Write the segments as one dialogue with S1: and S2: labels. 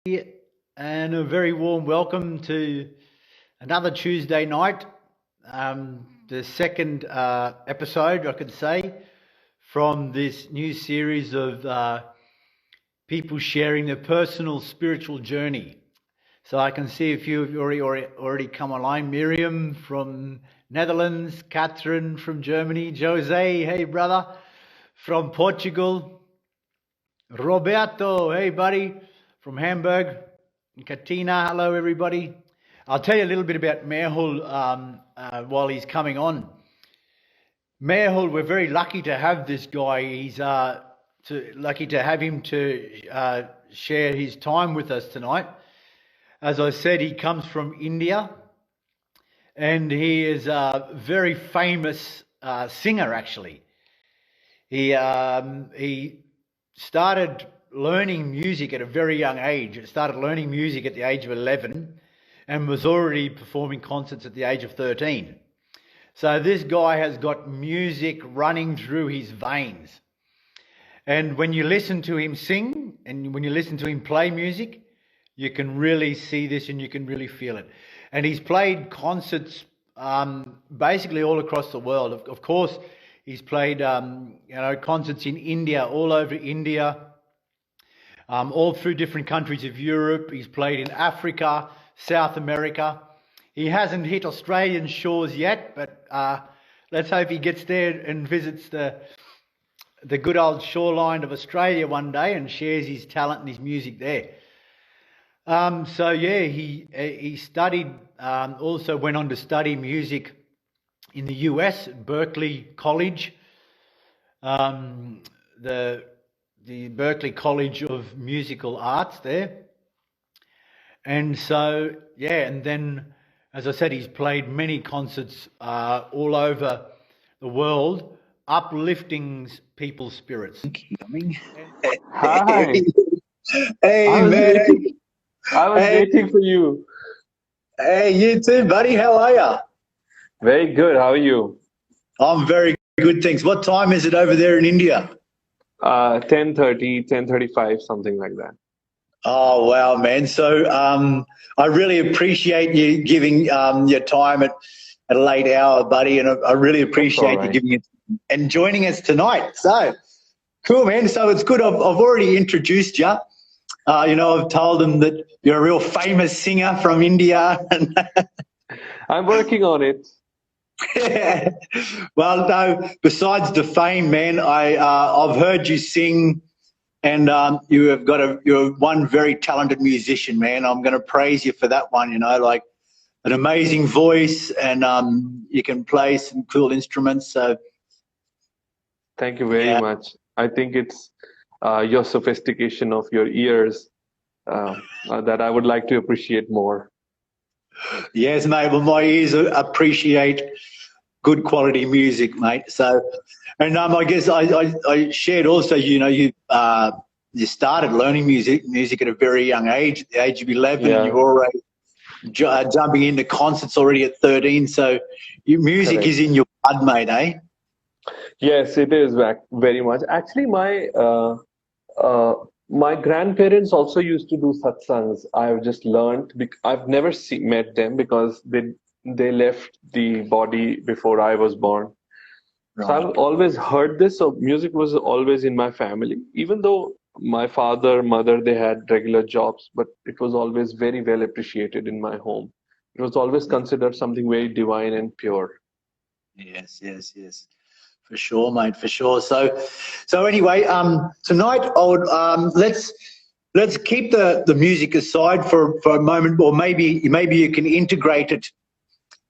S1: And a very warm welcome to another Tuesday night, the second episode, I could say, from this new series of people sharing their personal spiritual journey. So I can see a few of you already come online. Miriam from Netherlands, Catherine from Germany, Jose, hey brother, from Portugal, Roberto, hey buddy, from Hamburg, Katina, hello everybody. I'll tell you a little bit about Mehul while he's coming on. Mehul, we're very lucky to have this guy. He's lucky to have him to share his time with us tonight. As I said, he comes from India, and he is a very famous singer, actually. He started learning music at a very young age. He started learning music at the age of 11 and was already performing concerts at the age of 13. So this guy has got music running through his veins. And when you listen to him sing and when you listen to him play music, you can really see this and you can really feel it. And he's played concerts basically all across the world. Of course, he's played concerts in India, all over India, all through different countries of Europe. He's played in Africa, South America. He hasn't hit Australian shores yet, but let's hope he gets there and visits the good old shoreline of Australia one day and shares his talent and his music there. He studied, also went on to study music in the US, Berkeley College, the Berkeley College of Musical Arts there. And so, and then, as I said, he's played many concerts all over the world, uplifting people's spirits.
S2: Hi.
S3: Hey, man.
S2: I was waiting for you.
S3: Hey, you too, buddy. How are you?
S2: Very good. How are you?
S3: I'm very good, thanks. What time is it over there in India?
S2: 10:30, 10:35, something like that.
S3: Oh, wow, man. So I really appreciate you giving your time at a late hour, buddy, and I really appreciate you giving it and joining us tonight. So, cool, man. So it's good. I've already introduced you. I've told them that you're a real famous singer from India.
S2: I'm working on it.
S3: Well, no, besides the fame, man, I've heard you sing, and you're one very talented musician, man. I'm going to praise you for that one, like an amazing voice, and you can play some cool instruments. So
S2: thank you very much. I think it's your sophistication of your ears that I would like to appreciate more.
S3: Yes, mate. Well, my ears appreciate good quality music, mate. So, and I guess I shared also, you started learning music at a very young age, at the age of 11, and you're already jumping into concerts already at 13. So, your music is in your blood, mate, eh?
S2: Yes, it is very much. Actually, my grandparents also used to do satsangs. I've just learned. I've never met them because they left the body before I was born. Right. So I've always heard this. So music was always in my family. Even though my father, mother, they had regular jobs, but it was always very well appreciated in my home. It was always considered something very divine and pure.
S3: Yes. For sure, mate. For sure. So anyway, tonight I would let's keep the music aside for a moment, or maybe you can integrate it,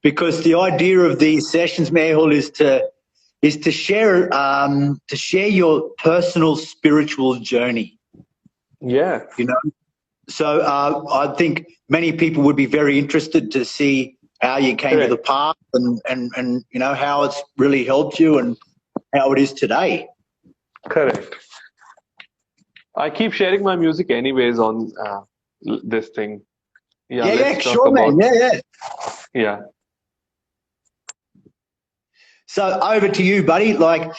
S3: because the idea of these sessions, Mehul, is to share your personal spiritual journey.
S2: Yeah.
S3: So I think many people would be very interested to see how you came to the path and how it's really helped you and how it is today.
S2: Correct. I keep sharing my music anyways on this thing.
S3: Sure, man. Yeah. So over to you, buddy. Like,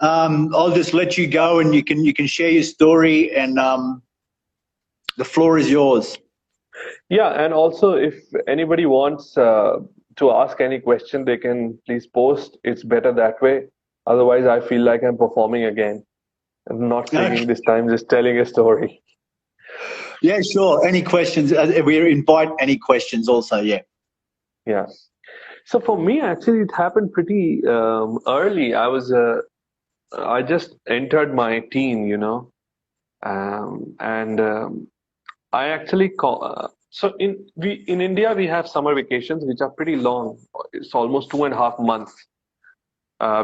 S3: I'll just let you go, and you can share your story, and The floor is yours.
S2: Yeah, and also if anybody wants to ask any question, they can please post. It's better that way. Otherwise, I feel like I'm performing again. I'm not singing this time, just telling a story.
S3: Yeah, sure. Any questions? We invite any questions also, yeah.
S2: Yeah. So for me, actually, it happened pretty early. I just entered my teen, and I actually so in India we have summer vacations which are pretty long. It's almost 2.5 months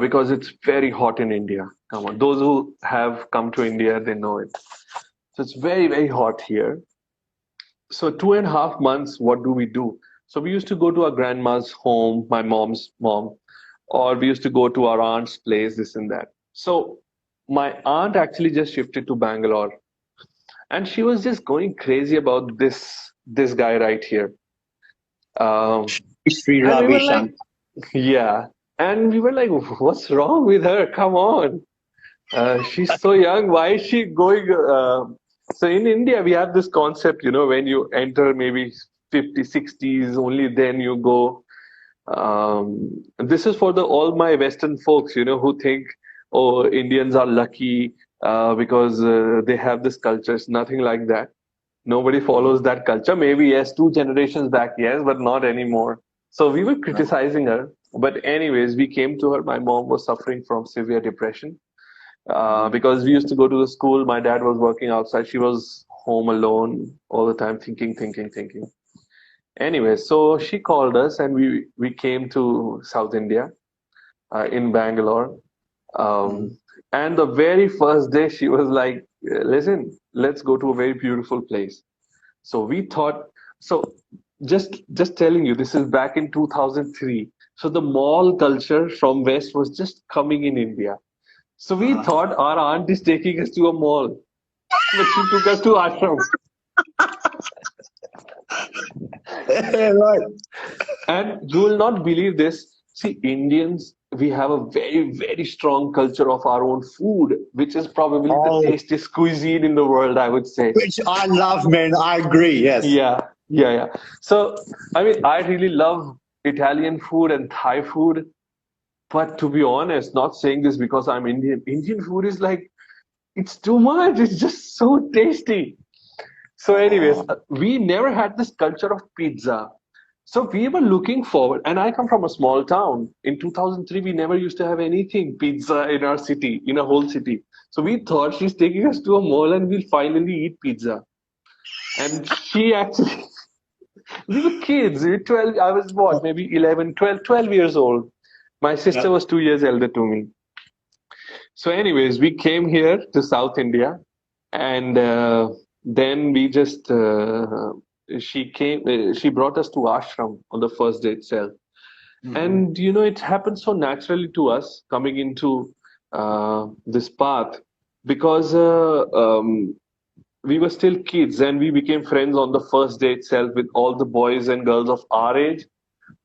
S2: because it's very hot in India. Come on, those who have come to India, they know it. So it's very, very hot here. So 2.5 months, what do we do? So we used to go to our grandma's home, my mom's mom, or we used to go to our aunt's place, this and that. So my aunt actually just shifted to Bangalore, and she was just going crazy about this guy right here. Um,
S3: History
S2: and we were
S3: rubbish.
S2: like, yeah, and we were like, what's wrong with her? Come on, she's so young. Why is she going? So in India, we have this concept, when you enter maybe 50, 60s, only then you go. This is for all my Western folks, who think, oh, Indians are lucky because they have this culture. It's nothing like that. Nobody follows that culture. Maybe yes, 2 generations back, yes, but not anymore. So we were criticizing her. But anyways, we came to her. My mom was suffering from severe depression because we used to go to the school. My dad was working outside. She was home alone all the time, thinking. Anyway, so she called us, and we came to South India in Bangalore. And the very first day, she was like, "Listen, let's go to a very beautiful place." So we thought. So just telling you, this is back in 2003. So the mall culture from West was just coming in India. So we thought our aunt is taking us to a mall, but she took us to ashram.
S3: Right.
S2: And you will not believe this. See, Indians, we have a very, very strong culture of our own food, which is probably the tastiest cuisine in the world, I would say.
S3: Which I love, man. I agree, yes.
S2: Yeah. So, I mean, I really love Italian food and Thai food. But to be honest, not saying this because I'm Indian, Indian food is like, it's too much. It's just so tasty. So, anyways, we never had this culture of pizza. So we were looking forward, and I come from a small town. In 2003, we never used to have anything pizza in our city, in a whole city. So we thought she's taking us to a mall and we'll finally eat pizza. And she actually, we were kids. We were 12, I was what, maybe 11, 12 years old. My sister was 2 years elder to me. So anyways, we came here to South India, and then we just she brought us to ashram on the first day itself. And it happened so naturally to us coming into this path because we were still kids, and we became friends on the first day itself with all the boys and girls of our age.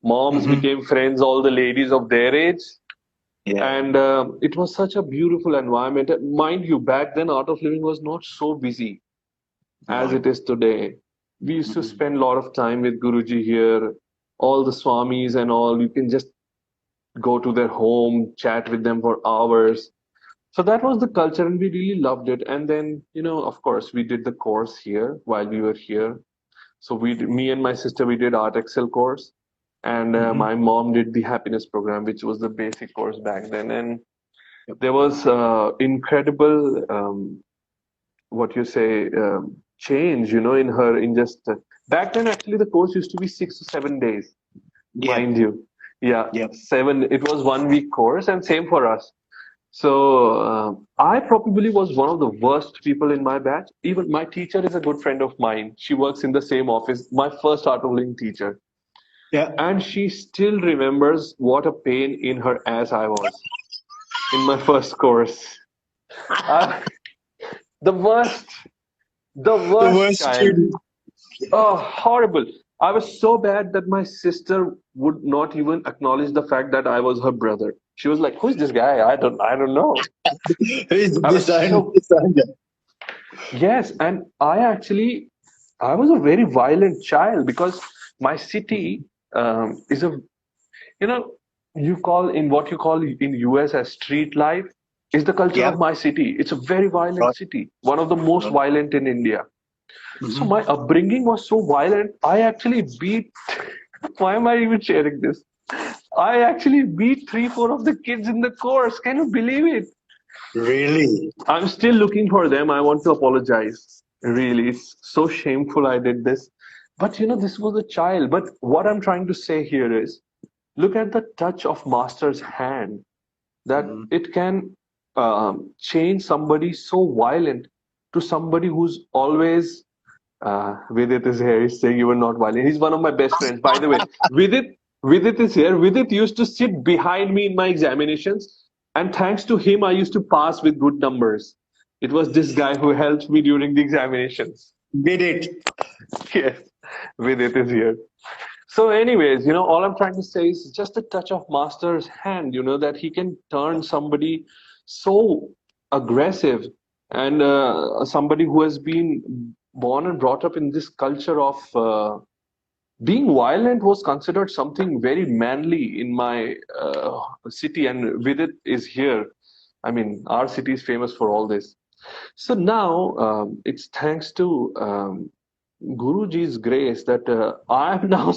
S2: Moms became friends, all the ladies of their age. And it was such a beautiful environment. Mind you, back then Art of Living was not so busy as it is today. We used to spend a lot of time with Guruji here, all the Swamis and all. You can just go to their home, chat with them for hours. So that was the culture, and we really loved it. And then, of course, we did the course here while we were here. So me and my sister, we did Art Excel course, and my mom did the happiness program, which was the basic course back then. And there was incredible, change, in her, in just back then. Actually, the course used to be 6 to 7 days, mind you. Yeah, 7. It was 1 week course, and same for us. So I probably was one of the worst people in my batch. Even my teacher is a good friend of mine. She works in the same office. My first Art of Living teacher. Yeah. And she still remembers what a pain in her ass I was in my first course. The worst child. Oh, horrible. I was so bad that my sister would not even acknowledge the fact that I was her brother. She was like, "Who's this guy? I don't know."
S3: Who's this guy?
S2: Yes, and I actually I was a very violent child because my city is a, you know, you call in what you call in US as street life is the culture
S3: Yeah.
S2: of my city. It's a very violent
S3: Right.
S2: city, one of the most
S3: Right.
S2: violent in India. So
S3: Mhm.
S2: my upbringing was so violent. I actually beat. Why am I even sharing this? I actually beat 3, 4 of the kids in the course. Can you believe it?
S3: Really?
S2: I'm still looking for them. I want to apologize. Really, it's so shameful I did this. But this was a child. But what I'm trying to say here is look at the touch of master's hand, that
S3: Mhm.
S2: it can change somebody so violent to somebody who's always Vidit is here. He's saying you were not violent. He's one of my best friends, by the way. Vidit is here. Vidit used to sit behind me in my examinations, and thanks to him, I used to pass with good numbers. It was this guy who helped me during the examinations.
S3: Did it?
S2: Yes, Vidit is here. So, anyways, all I'm trying to say is just a touch of master's hand, that he can turn somebody so aggressive and somebody who has been born and brought up in this culture of being violent was considered something very manly in my city, and Vidit is here. I mean, our city is famous for all this. So now it's thanks to Guruji's grace that I'm now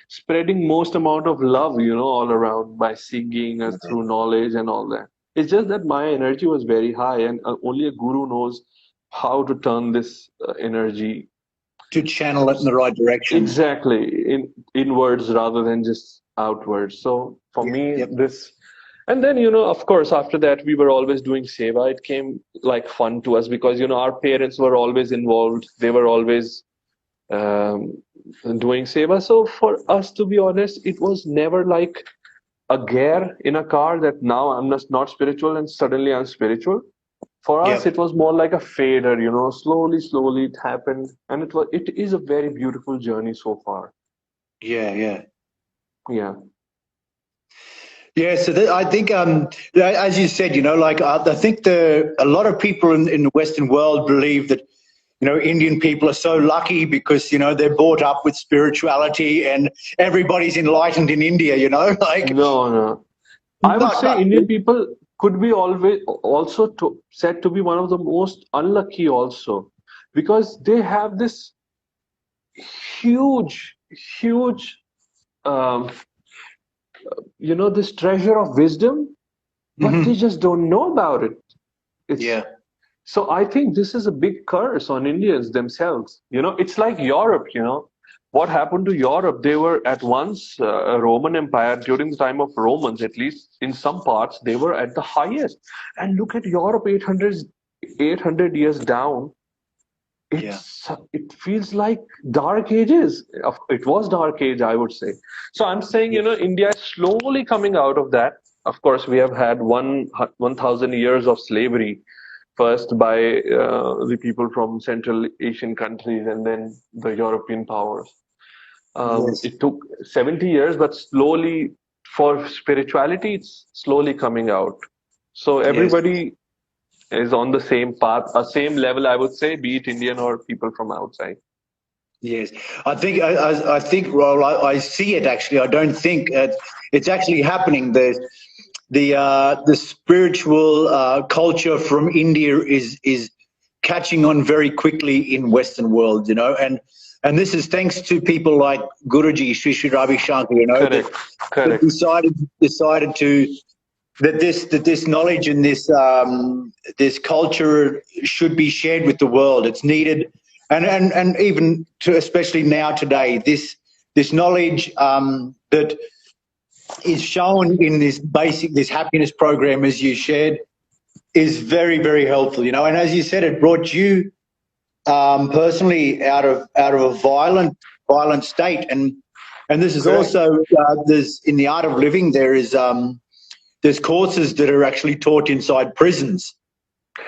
S2: spreading most amount of love, all around by singing through knowledge and all that. It's just that my energy was very high, and only a guru knows how to turn this energy
S3: To channel it in the right direction.
S2: exactly in inwards rather than just outwards. So for
S3: Yep.
S2: me,
S3: Yep.
S2: this, and then of course, after that we were always doing seva. It came like fun to us because our parents were always involved. They were always um, doing seva. So for us, to be honest, it was never like a gear in a car that now I'm just not spiritual and suddenly I'm spiritual. For us,
S3: Yep.
S2: it was more like a fader, slowly, slowly it happened. And it is a very beautiful journey so far.
S3: Yeah. Yeah.
S2: Yeah.
S3: Yeah, so I think, as you said, like I think a lot of people in the Western world believe that, Indian people are so lucky because they're brought up with spirituality and everybody's enlightened in India. Like
S2: No, no. I would say
S3: not
S2: Indian people could be always also said to be one of the most unlucky also because they have this huge, huge, um, this treasure of wisdom, but they
S3: Mhm.
S2: just don't know about it. It's
S3: Yeah,
S2: so I think this is a big curse on Indians themselves. It's like Europe. What happened to Europe? They were at once a Roman Empire during the time of Romans, at least in some parts, they were at the highest. And look at Europe 800 years down.
S3: yeah.
S2: It feels like dark ages. It was dark age, I would say. So I'm saying,
S3: Yeah.
S2: India is slowly coming out of that. Of course, we have had 1,000 years of slavery, first by the people from Central Asian countries and then the European powers.
S3: Yes.
S2: It took 70 years, but slowly, for spirituality, it's slowly coming out. So
S3: Yes.
S2: everybody is on the same path, same level, I would say, be it Indian or people from outside.
S3: Yes, I think I think. Well, I see it actually. I don't think it's actually happening. The spiritual culture from India is catching on very quickly in Western world. And this is thanks to people like Guruji, Sri Ravi Shankar.
S2: Correct,
S3: That
S2: correct.
S3: decided to that this knowledge and this culture should be shared with the world. It's needed, and even to especially now today, this knowledge that is shown in this happiness program, as you shared, is very, very helpful. And as you said, it brought you personally out of a violent state, and this is
S2: Correct.
S3: also there's in the art of living there's courses that are actually taught inside prisons,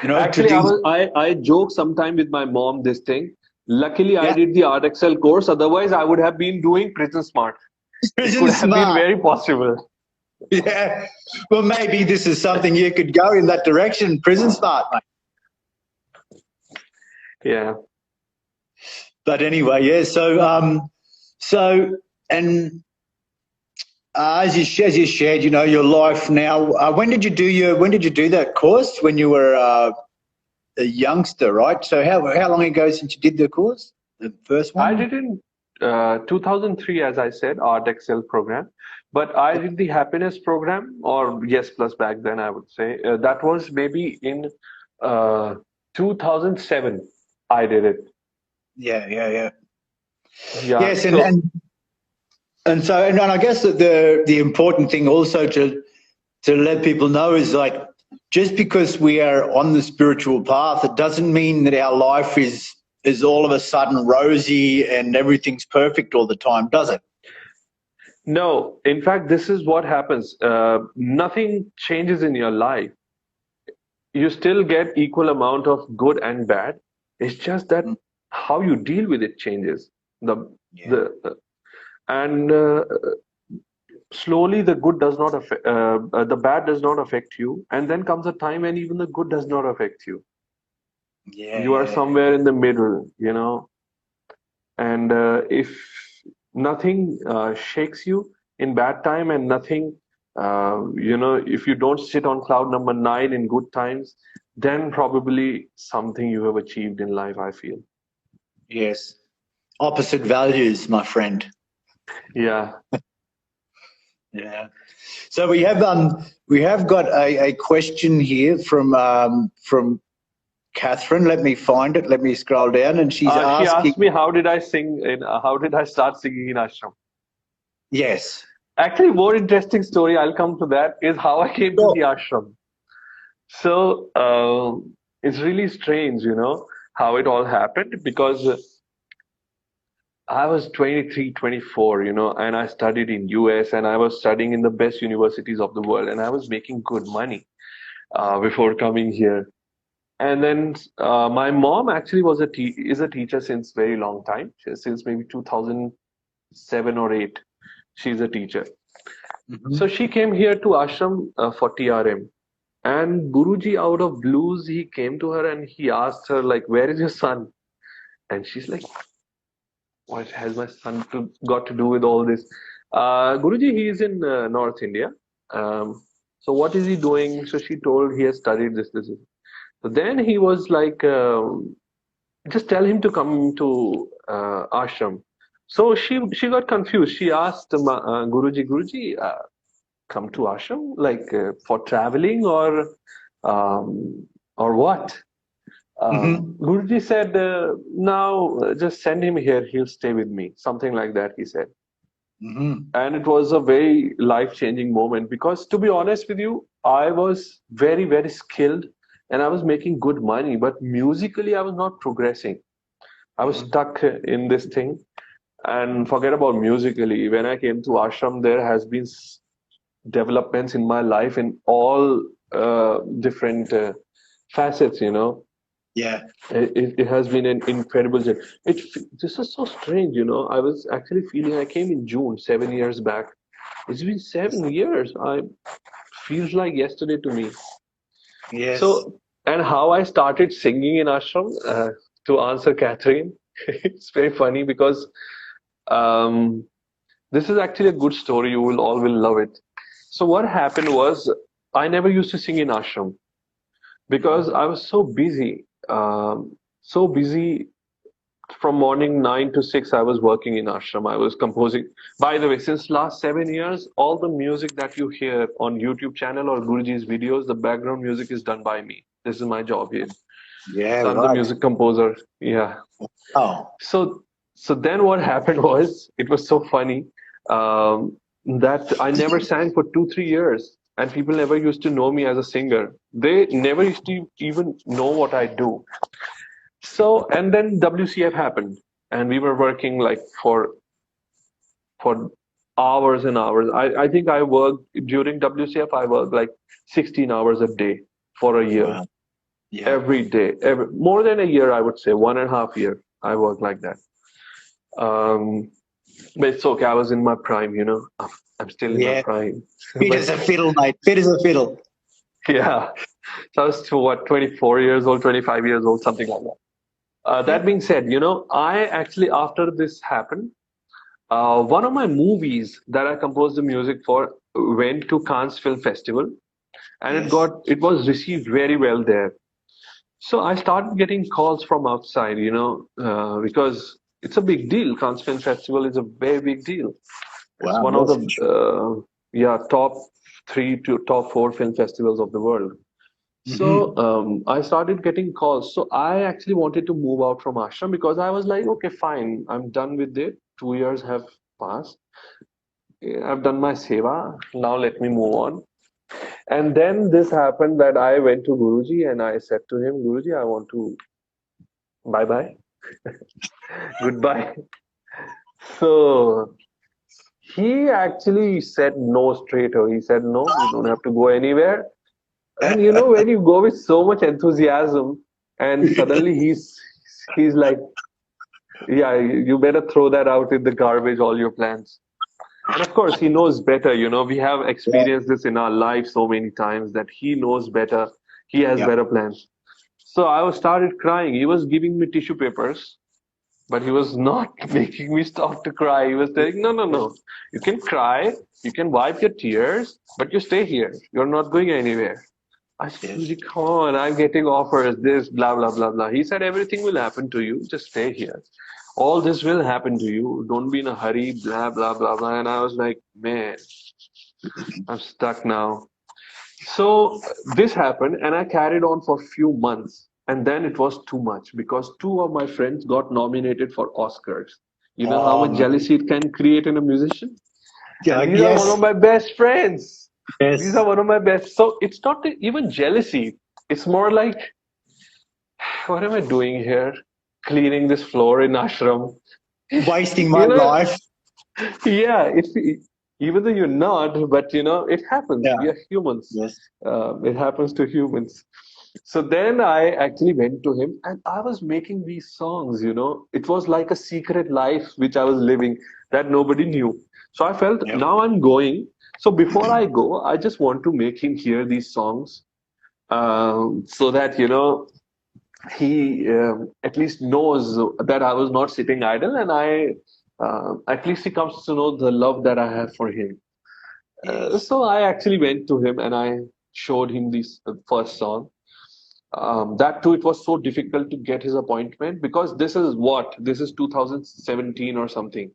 S3: to
S2: Actually, I joke sometime with my mom this thing. Luckily, I
S3: yeah,
S2: did the Art Excel course. Otherwise, I would have been doing Prison Smart. It
S3: prison
S2: could have been
S3: smart.
S2: very possible.
S3: Yeah, well, maybe this is something you could go in that direction, prison smart, mate.
S2: Yeah.
S3: But anyway, yeah. So and as you shared, your life now. When did you do that course? When you were a youngster, right? So how long ago since you did the course, the first one?
S2: I did in 2003, as I said, Art Excel program. But I did the happiness program, or Yes Plus back then, I would say. That was maybe in 2007. I did it.
S3: Yeah.
S2: Yeah.
S3: Yes, and I guess that the important thing also to let people know is, like, just because we are on the spiritual path, it doesn't mean that our life is all of a sudden rosy and everything's perfect all the time, does it?
S2: No, in fact, this is what happens. Nothing changes in your life. You still get equal amount of good and bad. It's just that how you deal with it changes. And slowly the good does not affect, the bad does not affect you, and then comes a time when even the good does not affect you. You are somewhere in the middle, and if nothing shakes you in bad time, and nothing, if you don't sit on cloud number 9 in good times, then probably something you have achieved in life, I feel.
S3: Yes. Opposite values, my friend.
S2: Yeah.
S3: Yeah. So we have got a question here from Catherine. Let me find it. Let me scroll down, and she's asking.
S2: She asked me how did I start singing in ashram.
S3: Yes.
S2: Actually, more interesting story, I'll come to that, is how I came to the ashram. So it's really strange, how it all happened, because I was 23, 24, and I studied in US, and I was studying in the best universities of the world, and I was making good money before coming here. And then my mom actually is a teacher since very long time, since maybe 2007 or 8. She's a teacher. Mm-hmm. So she came here to ashram for TRM. And Guruji, out of blues, he came to her and he asked her, like, where is your son? And she's like, what has my son got to do with all this? Guruji, he is in North India. So what is he doing? So she told he has studied this. So then he was like, just tell him to come to ashram. So she got confused. She asked Guruji, come to ashram, like for traveling or what? Guruji said, now just send him here, he'll stay with me. Something like that, he said. And it was a very life-changing moment, because to be honest with you, I was very, very skilled and I was making good money, but musically I was not progressing. I was stuck in this thing. And forget about musically. When I came to ashram, there has been developments in my life in all different facets,
S3: Yeah.
S2: It has been an incredible journey. This is so strange, I was actually feeling, I came in June 7 years back. It's been 7 years. Feels like yesterday to me.
S3: Yes.
S2: So, and how I started singing in ashram, to answer Catherine, it's very funny, because this is actually a good story. You all will love it. So what happened was, I never used to sing in ashram because I was so busy. From morning 9 to 6, I was working in ashram. I was composing. By the way, since last 7 years, all the music that you hear on YouTube channel or Guruji's videos, the background music is done by me. This is my job here.
S3: Yeah,
S2: so I'm the music composer. Yeah.
S3: Oh.
S2: So then what happened was, it was so funny that I never sang for 2-3 years, and people never used to know me as a singer. They never used to even know what I do. So, and then WCF happened, and we were working like for hours and hours. I think I worked during WCF. I worked like 16 hours a day for a year.
S3: Wow. Yeah.
S2: Every day, more than a year, I would say 1.5 years. I worked like that. But it's okay. I was in my prime, I'm still in my prime.
S3: Fit as a fiddle, mate. Fit as a fiddle.
S2: Yeah. So I was 24 years old, 25 years old, something like that. That being said, I actually, after this happened, one of my movies that I composed the music for went to Cannes Film Festival, and
S3: Yes.
S2: it was received very well there. So I started getting calls from outside, because it's a big deal. Cannes Film Festival is a very big deal. It's
S3: Wow.
S2: one of
S3: Yes,
S2: the
S3: for sure.
S2: top 3 to top 4 film festivals of the world. So
S3: Hmm.
S2: I started getting calls. So I actually wanted to move out from ashram because I was like, okay, fine, I'm done with it. 2 years have passed. I've done my seva. Now let me move on. And then this happened that I went to Guruji and I said to him, Guruji, I want to bye bye, goodbye. So he actually said no straight away. He said, no, you don't have to go anywhere. And when you go with so much enthusiasm and suddenly he's like, yeah, you better throw that out in the garbage, all your plans. And of course, he knows better. We have
S3: Yeah.
S2: experienced this in our life so many times that he knows better. He has
S3: Yep.
S2: better plans. So I was started crying. He was giving me tissue papers, but he was not making me stop to cry. He was telling, no, no, no. You can cry, you can wipe your tears, but you stay here. You're not going anywhere. I said,
S3: Yes.
S2: Guruji, come on, I'm getting offers, this, blah, blah, blah, blah. He said, everything will happen to you. Just stay here. All this will happen to you. Don't be in a hurry, blah, blah, blah, blah. And I was like, man, I'm stuck now. So this happened, and I carried on for a few months. And then it was too much because two of my friends got nominated for Oscars. You know how much
S3: Um,
S2: jealousy it can create in a musician? And
S3: yeah,
S2: these are one of
S3: yes.
S2: my best friends. These
S3: Yes.
S2: are one of my best. So it's not even jealousy. It's more like, what am I doing here? Cleaning this floor in ashram.
S3: Wasting my
S2: You know,
S3: life.
S2: yeah, even though you're not, but it happens.
S3: Yeah.
S2: We are humans.
S3: Yes.
S2: It happens to humans. So then I actually went to him and I was making these songs. It was like a secret life which I was living that nobody knew. So I felt
S3: Yep.
S2: now I'm going. So before I go, I just want to make him hear these songs, so that he at least knows that I was not sitting idle, and at least he comes to know the love that I have for him.
S3: Yes.
S2: So I actually went to him and I showed him this first song. That too, it was so difficult to get his appointment because this is 2017 or something.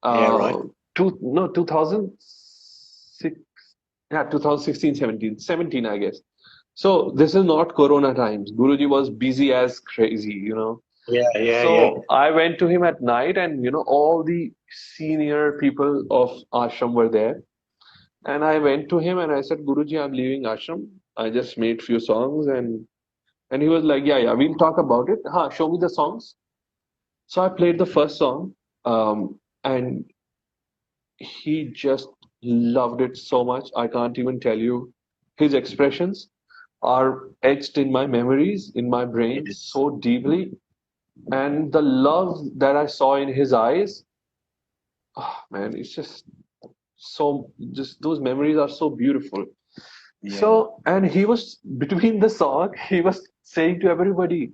S3: Yeah. Right.
S2: 2006, yeah, 2016, 17, I guess. So this is not Corona times. Guruji was busy as crazy.
S3: Yeah. Yeah. Yeah.
S2: So I went to him at night, and all the senior people of ashram were there. And I went to him and I said, Guruji, I'm leaving ashram. I just made few songs, and he was like, yeah, yeah, we'll talk about it. Show me the songs. So I played the first song, and he just loved it so much. I can't even tell you. His expressions are etched in my memories, in my brain
S3: Yes.
S2: so deeply. And the love that I saw in his eyes, oh, man, it's just those memories are so beautiful.
S3: Yeah.
S2: So, and he was between the song, he was saying to everybody,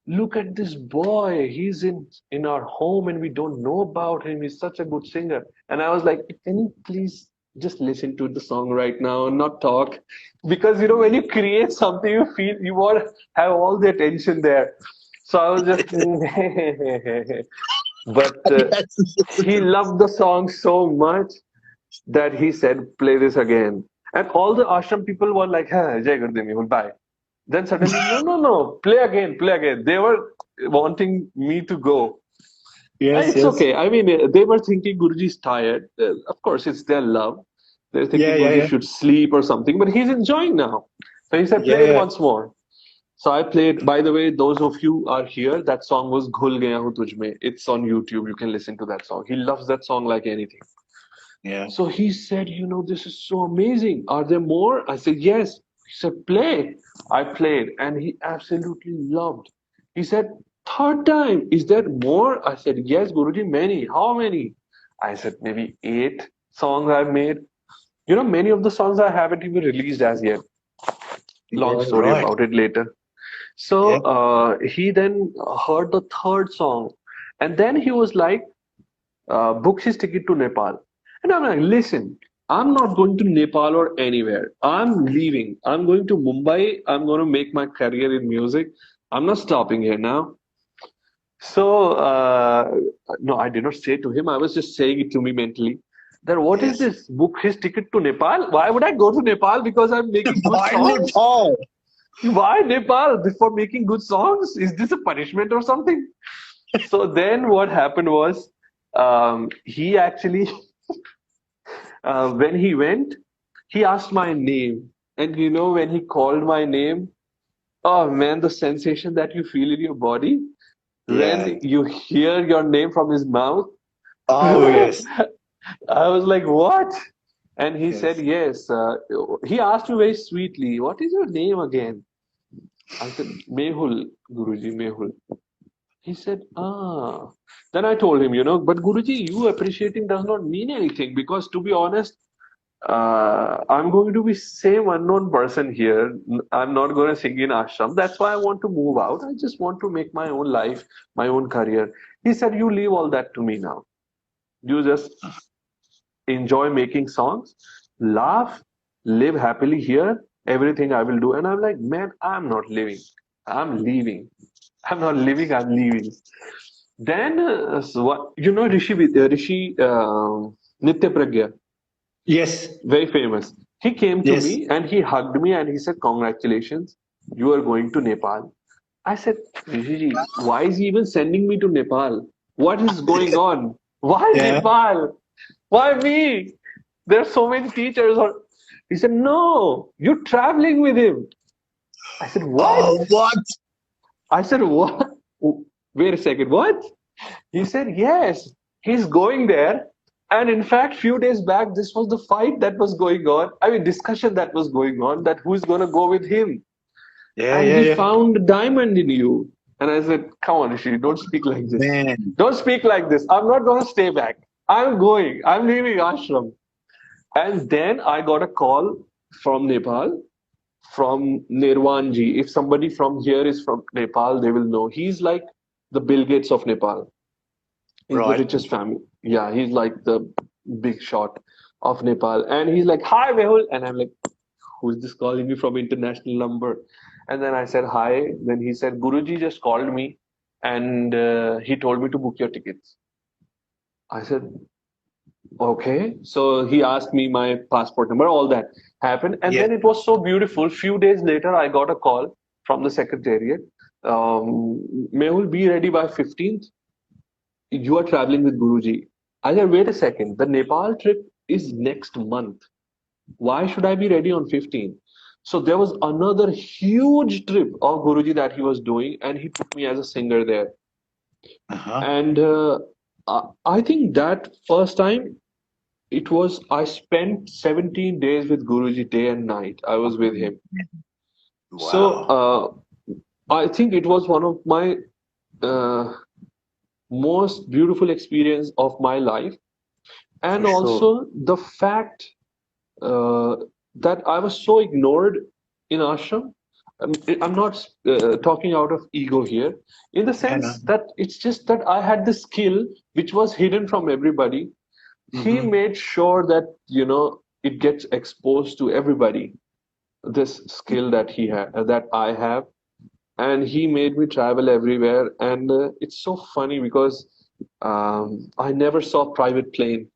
S2: look at this boy, he's in our home and we don't know about him. He's such a good singer. And I was like, can you please just listen to the song right now and not talk? Because when you create something, you feel you want to have all the attention there. So I was just, but he loved the song so much that he said, play this again. And all the ashram people were like, Jai Gurudev Mehul, bye. Then suddenly, no, no, no, play again, play again. They were wanting me to go.
S3: Yes.
S2: It's
S3: Yes.
S2: okay. I mean, they were thinking Guruji is tired. Of course, it's their love. They're
S3: Yeah.
S2: thinking
S3: Yeah.
S2: Guruji
S3: Yeah.
S2: should sleep or something, but he's enjoying now. So he said,
S3: Yeah.
S2: play it
S3: Yeah.
S2: once more. So I played, by the way, those of you are here, that song was Ghul Gaya Hu Tujh Mein. It's on YouTube. You can listen to that song. He loves that song like anything.
S3: Yeah.
S2: So he said, this is so amazing. Are there more? I said, yes. He said, play. I played and he absolutely loved. He said, third time, is there more? I said, yes, Guruji, many. How many? I said, maybe 8 songs I've made. Many of the songs I haven't even released as yet. Long
S3: Yeah.
S2: story
S3: Right.
S2: about it later. So he then heard the third song, and then he was like, booked his ticket to Nepal. And I'm like, listen, I'm not going to Nepal or anywhere. I'm leaving. I'm going to Mumbai. I'm going to make my career in music. I'm not stopping here now. So no, I did not say to him. I was just saying it to me mentally. That what is this? Book his ticket to Nepal? Why would I go to Nepal because I'm making good
S3: Why
S2: songs?
S3: Nepal?
S2: Why Nepal before making good songs? Is this a punishment or something? So then what happened was he actually, when he went, he asked my name. And you know, when he called my name, oh man, the sensation that you feel in your body when you hear your name from his mouth.
S3: Oh, yes.
S2: I was like, what? And he
S3: Yes.
S2: said, yes. He asked me very sweetly, what is your name again? I said, Mehul, Guruji, Mehul. He said, ah. Then I told him, but Guruji, you appreciating does not mean anything because to be honest, I'm going to be same unknown person here. I'm not going to sing in ashram. That's why I want to move out. I just want to make my own life, my own career. He said, you leave all that to me now. You just enjoy making songs, laugh, live happily here, everything I will do. And I'm like, man, I'm not living. I'm leaving. I'm not living, I'm leaving. Then, Rishi Nitya Pragya,
S3: Yes.
S2: very famous. He came to
S3: Yes.
S2: me and he hugged me and he said, congratulations, you are going to Nepal. I said, Rishi, why is he even sending me to Nepal? What is going on? Why
S3: Yeah.
S2: Nepal? Why me? There are so many teachers. He said, no, you're traveling with him. I said, what?
S3: Oh, what?
S2: I said, what? Wait a second, what? He said, yes, he's going there. And in fact, few days back, this was the fight that was going on. I mean, discussion that was going on that who's going to go with him.
S3: Yeah,
S2: And
S3: yeah,
S2: he
S3: yeah.
S2: found a diamond in you. And I said, come on, Rishi, don't speak like this.
S3: Man.
S2: Don't speak like this. I'm not going to stay back. I'm going. I'm leaving ashram. And then I got a call from Nepal, from Nirwanji. If somebody from here is from Nepal, they will know. He's like the Bill Gates of Nepal. He's the
S3: Right.
S2: richest family. Yeah, he's like the big shot of Nepal. And he's like, hi, Mehul. And I'm like, who's this calling me from international number? And then I said, hi. Then he said, Guruji just called me and he told me to book your tickets. I said, okay. So he asked me my passport number, all that happened. And
S3: Yeah.
S2: then it was so beautiful. Few days later, I got a call from the secretariat. Mehul, be ready by 15th. You are traveling with Guruji. I said, wait a second. The Nepal trip is next month. Why should I be ready on 15th? So there was another huge trip of Guruji that he was doing, and he put me as a singer there.
S3: Uh-huh.
S2: And I think that first time I spent 17 days with Guruji day and night. I was with him.
S3: Wow.
S2: So I think it was one of my most beautiful experience of my life. And
S3: For sure.
S2: also the fact that I was so ignored in ashram. I'm not talking out of ego here, in the sense that it's just that I had this skill which was hidden from everybody. He made sure that it gets exposed to everybody. This skill that he had, that I have, and he made me travel everywhere. And it's so funny because I never saw private plane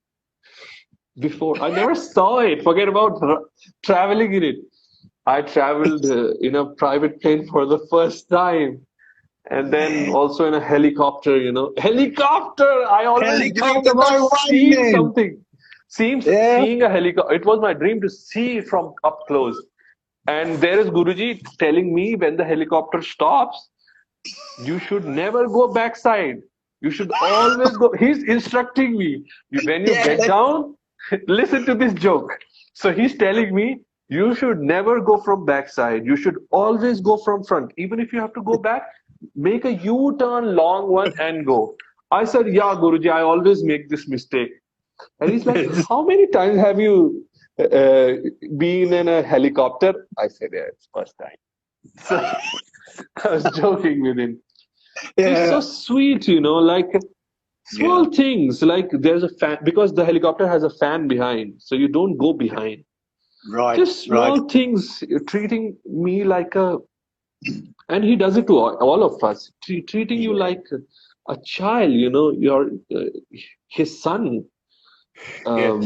S2: before. I never saw it. Forget about traveling in it. I traveled in a private plane for the first time. And then also in a helicopter, Helicopter! I always dreamed
S3: Helicopter,
S2: about
S3: no way,
S2: seeing
S3: man.
S2: something. Seeing a helicopter. It was my dream to see it from up close. And there is Guruji telling me when the helicopter stops, you should never go backside. You should always go. He's instructing me. When you get down, listen to this joke. So he's telling me, you should never go from backside. You should always go from front. Even if you have to go back, make a U-turn, long one, and go. I said, yeah, Guruji, I always make this mistake. And he's like, how many times have you been in a helicopter? I said, yeah, it's first time. I was joking with him.
S3: Yeah.
S2: He's so sweet, you know, like small things, like there's a fan, because the helicopter has a fan behind, so you don't go behind.
S3: Right.
S2: Just small things, treating me like a, and he does it to all of us, treating you like a child, you know, you're his son.
S3: Yeah.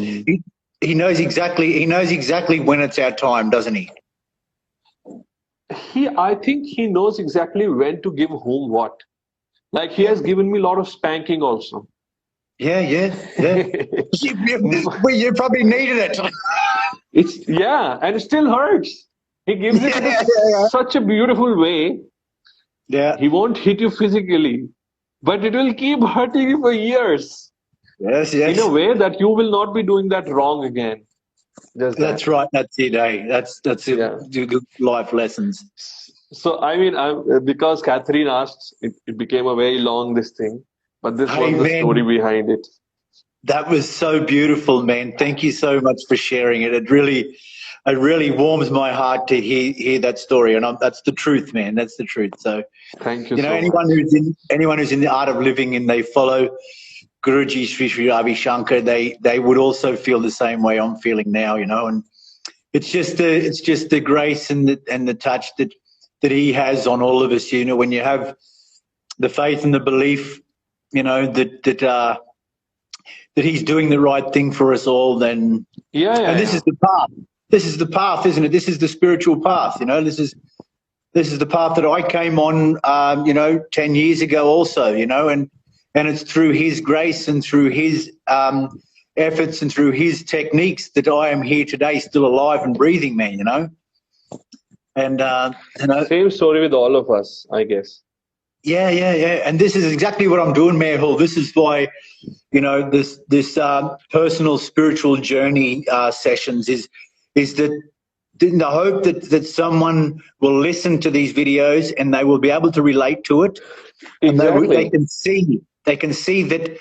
S3: He knows exactly when it's our time, doesn't he?
S2: I think he knows exactly when to give whom what. Like he has given me a lot of spanking also.
S3: Yeah. You probably needed it.
S2: And it still hurts. He gives it in such a beautiful way.
S3: Yeah.
S2: He won't hit you physically, but it will keep hurting you for years.
S3: Yes.
S2: In a way that you will not be doing that wrong again.
S3: That's right. That's it, eh? That's it. Good life lessons.
S2: So I mean, because Catherine asked, it became a very long this thing, but this was the story behind it.
S3: That was so beautiful, man. Thank you so much for sharing it. It really warms my heart to hear that story, and that's the truth, man. That's the truth. So,
S2: thank you.
S3: You know,
S2: so
S3: anyone who's in the art of living and they follow Guruji Sri Ravi Shankar, they would also feel the same way I'm feeling now. You know, and it's just the grace and the touch that he has on all of us. You know, when you have the faith and the belief, you know, that he's doing the right thing for us all, then this is the path. This is the path, isn't it? This is the spiritual path. You know, this is the path that I came on, 10 years ago also, you know, and it's through his grace and through his efforts and through his techniques that I am here today, still alive and breathing, man, you know. And,
S2: same story with all of us, I guess.
S3: Yeah. And this is exactly what I'm doing, Mehul. This is why, you know, this personal spiritual journey sessions is that in the hope that someone will listen to these videos and they will be able to relate to it.
S2: Exactly.
S3: And they can see that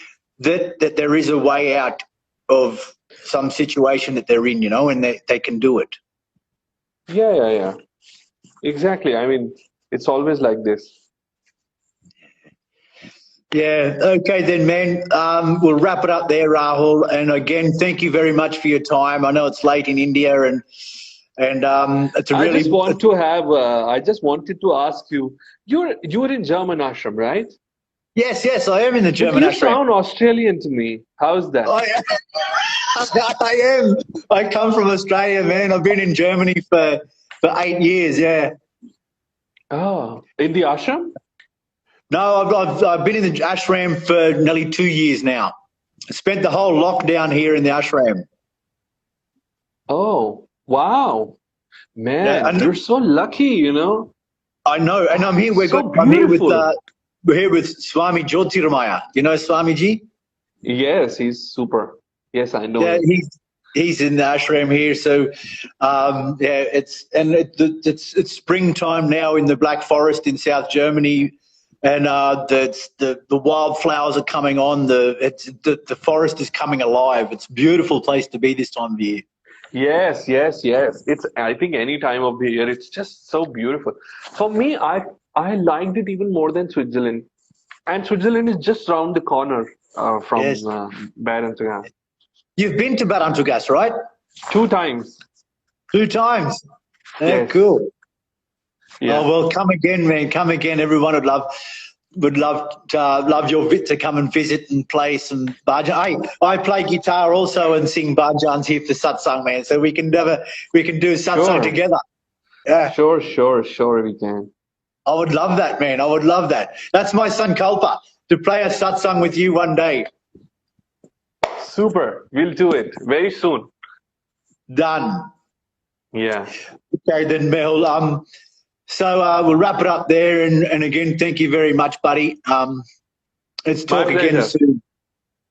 S3: there is a way out of some situation that they're in, you know, and they can do it.
S2: Yeah. Exactly. I mean, it's always like this.
S3: Yeah. Okay, then, man. We'll wrap it up there, Rahul. And again, thank you very much for your time. I know it's late in India, and it's a really.
S2: I just wanted to ask you. You're in German ashram, right?
S3: Yes, I am in the German ashram.
S2: You sound Australian to me. How's that?
S3: I am. I come from Australia, man. I've been in Germany for 8 years. Yeah.
S2: Oh, in the ashram?
S3: No, I've been in the ashram for nearly 2 years now. I spent the whole lockdown here in the ashram.
S2: Oh, wow. Man, you're so lucky, you know.
S3: I know, and I'm here. I'm here with Swami Jyotirmaya. You know Swamiji?
S2: Yes, he's super. Yes, I know.
S3: Yeah, he's in the ashram here. So, it's springtime now in the Black Forest in South Germany. And the wildflowers are coming on. The forest is coming alive. It's a beautiful place to be this time of year.
S2: Yes. It's, I think, any time of the year, it's just so beautiful. For me, I liked it even more than Switzerland. And Switzerland is just around the corner from Bad Antwerp.
S3: You've been to Bad Antwerp, right?
S2: 2 times.
S3: 2 times. Yeah,
S2: yes.
S3: Cool.
S2: Yeah.
S3: Oh, well, come again, man. Come again. Everyone would love to come and visit and play some bhajan. I play guitar also and sing bhajans here for satsang, man. So we can do satsang together. Yeah. Sure,
S2: we can.
S3: I would love that, man. I would love that. That's my sankalpa, to play a satsang with you one day.
S2: Super. We'll do it very soon.
S3: Done.
S2: Yeah.
S3: Okay, then, Mehul. So we'll wrap it up there. And again, thank you very much, buddy. Let's talk again soon.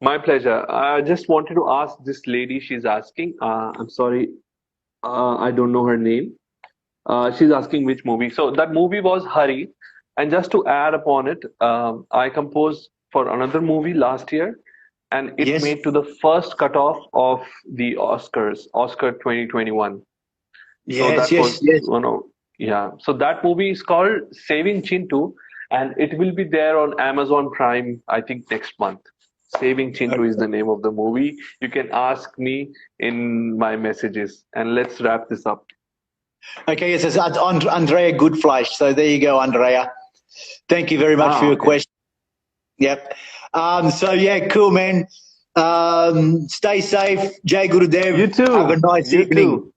S2: My pleasure. I just wanted to ask this lady, she's asking, I'm sorry, I don't know her name. She's asking which movie. So that movie was Hari. And just to add upon it, I composed for another movie last year. And it made to the first cutoff of the Oscars, Oscar 2021. So that was one of Yeah. So that movie is called Saving Chintu, and it will be there on Amazon Prime, I think, next month. Saving Chintu is the name of the movie. You can ask me in my messages, and let's wrap this up.
S3: Okay, yes, it's Andrea Goodfleisch. So there you go, Andrea. Thank you very much for your question. Yep. So yeah, cool, man. Stay safe. Jai Gurudev.
S2: You too.
S3: Have a nice evening.
S2: Too.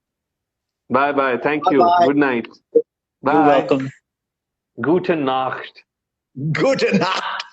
S2: Bye bye. Thank you.
S3: Bye-bye.
S2: Good night. Bye.
S3: You're welcome.
S2: Gute Nacht.
S3: Gute Nacht.